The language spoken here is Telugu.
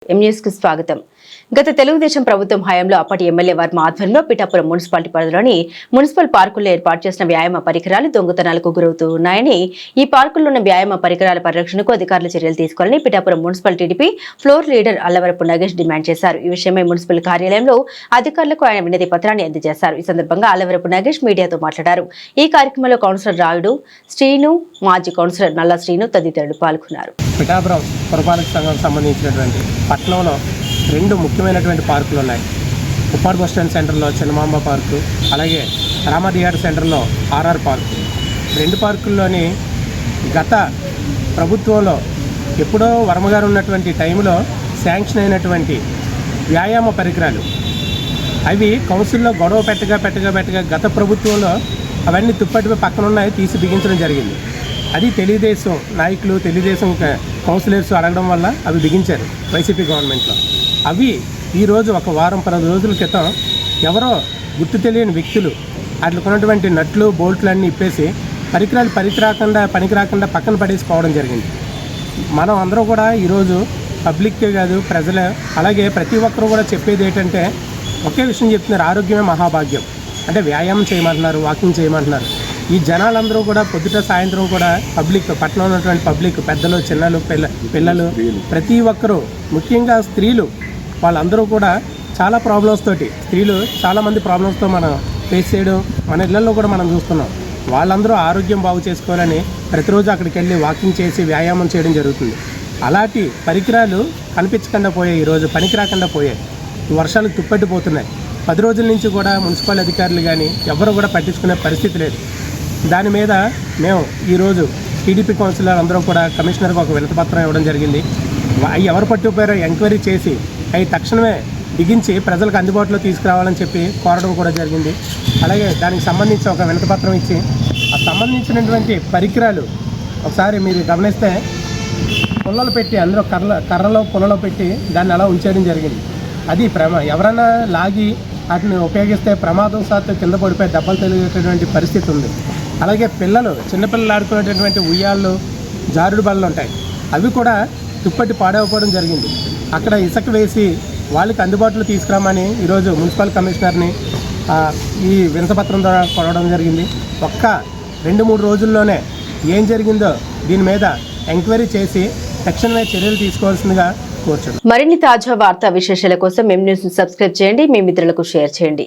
న్యూస్ కు స్వాగతం. గత తెలుగుదేశం ప్రభుత్వం హయాంలో అప్పటి ఎమ్మెల్యే వర్మ ఆధ్వర్యంలో పిఠాపురం మున్సిపాలిటీ పరిధిలోని మున్సిపల్ పార్కుల్లో ఏర్పాటు చేసిన వ్యాయామ పరికరాలు దొంగతనాలకు గురవుతూ ఉన్నాయని, ఈ పార్కుల్లో ఉన్న వ్యాయామ పరికరాల పరిరక్షణకు అధికారులు చర్యలు తీసుకోవాలని Pithapuram municipal TDP floor leader Allavarapu Nagesh demand చేశారు. ఈ విషయమై మున్సిపల్ కార్యాలయంలో అధికారులకు ఆయన వినతి పత్రాన్ని అందజేశారు. ఈ సందర్భంగా అల్లవరపు నగేష్ మీడియాతో మాట్లాడారు. ఈ కార్యక్రమంలో కౌన్సిలర్ రాయుడు, శ్రీను, మాజీ కౌన్సిలర్ నల్ల శ్రీను తదితరులు పాల్గొన్నారు. పిఠాపురం పురపాలక సంఘం సంబంధించినటువంటి పట్టణంలో రెండు ముఖ్యమైనటువంటి పార్కులు ఉన్నాయి. ఉప్పాడు బస్ స్టాండ్ సెంటర్లో చిన్నమాంబ పార్కు, అలాగే రామా థియేటర్ సెంటర్లో ఆర్ఆర్ పార్కు. రెండు పార్కుల్లోని గత ప్రభుత్వంలో ఎప్పుడో వర్మగారు ఉన్నటువంటి టైంలో శాంక్షన్ అయినటువంటి వ్యాయామ పరికరాలు అవి కౌన్సిల్లో గొడవ పెట్టగా గత ప్రభుత్వంలో అవన్నీ తుప్పటిపై పక్కన ఉన్నాయి, తీసి బిగించడం జరిగింది. అది తెలుగుదేశం నాయకులు, తెలుగుదేశం కౌన్సిలర్స్ అడగడం వల్ల అవి బిగించారు వైసీపీ గవర్నమెంట్లో. అవి ఈరోజు ఒక వారం 10 రోజుల క్రితం ఎవరో గుర్తు తెలియని వ్యక్తులు వాటికి ఉన్నటువంటి నట్లు బోల్ట్లు అన్నీ ఇప్పేసి పరికరాలు పనికిరాకుండా పక్కన పడేసిపోవడం జరిగింది. మనం అందరూ కూడా ఈరోజు పబ్లిక్కే కాదు, ప్రజలు అలాగే ప్రతి ఒక్కరూ కూడా చెప్పేది ఏంటంటే ఒకే విషయం చెప్తున్నారు, ఆరోగ్యమే మహాభాగ్యం. అంటే వ్యాయామం చేయమంటున్నారు, వాకింగ్ చేయమంటున్నారు. ఈ జనాలందరూ కూడా పొద్దుట సాయంత్రం కూడా పబ్లిక్, పట్టణంలో ఉన్నటువంటి పబ్లిక్, పెద్దలు, చిన్నలు, పిల్లలు ప్రతి ఒక్కరూ, ముఖ్యంగా స్త్రీలు, వాళ్ళందరూ కూడా చాలా ప్రాబ్లమ్స్ తోటి, స్త్రీలు చాలామంది ప్రాబ్లమ్స్తో మనం ఫేస్ చేయడం మన ఇళ్లలో కూడా మనం చూస్తున్నాం. వాళ్ళందరూ ఆరోగ్యం బాగు చేసుకోవాలని ప్రతిరోజు అక్కడికి వెళ్ళి వాకింగ్ చేసి వ్యాయామం చేయడం జరుగుతుంది. అలాంటి పరికరాలు కనిపించకుండా పోయాయి, ఈరోజు పనికి రాకుండా పోయాయి. వర్షాలు తుప్పట్టిపోతున్నాయి. 10 రోజుల నుంచి కూడా మున్సిపల్ అధికారులు కానీ ఎవరు కూడా పట్టించుకునే పరిస్థితి లేదు. దాని మీద మేము ఈరోజు టీడీపీ కౌన్సిలర్ అందరం కూడా కమిషనర్కి ఒక వినతిపత్రం ఇవ్వడం జరిగింది. అవి ఎవరు పట్టుకుపోయారో ఎంక్వైరీ చేసి అవి తక్షణమే బిగించి ప్రజలకు అందుబాటులో తీసుకురావాలని చెప్పి కోరడం కూడా జరిగింది. అలాగే దానికి సంబంధించి ఒక వినతిపత్రం ఇచ్చి ఆ సంబంధించినటువంటి పరికరాలు ఒకసారి మీరు గమనిస్తే పుల్లలు పెట్టి, అందులో కర్రలో పుల్లలో పెట్టి దాన్ని అలా ఉంచేయడం జరిగింది. అది ఎవరైనా లాగి వాటిని ఉపయోగిస్తే ప్రమాదం శాతం కింద పడిపోయి దెబ్బలు తెలిగేటటువంటి పరిస్థితి ఉంది. అలాగే చిన్నపిల్లలు ఆడుకునేటటువంటి ఉయ్యాళ్ళు, జారుడు బళ్ళు ఉంటాయి, అవి కూడా తుప్పటి పాడైపోవడం జరిగింది. అక్కడ ఇసుక వేసి వాళ్ళకి అందుబాటులో తీసుకురామని ఈరోజు మున్సిపల్ కమిషనర్ని ఈ వినతిపత్రం ద్వారా కొనడం జరిగింది. ఒక్క 2-3 రోజుల్లోనే ఏం జరిగిందో దీని మీద ఎంక్వైరీ చేసి తక్షణమే చర్యలు తీసుకోవాల్సిందిగా కోరుచున్నాను. మరిన్ని తాజా వార్తా విశేషాల కోసం న్యూస్ సబ్స్క్రైబ్ చేయండి, మీ మిత్రులకు షేర్ చేయండి.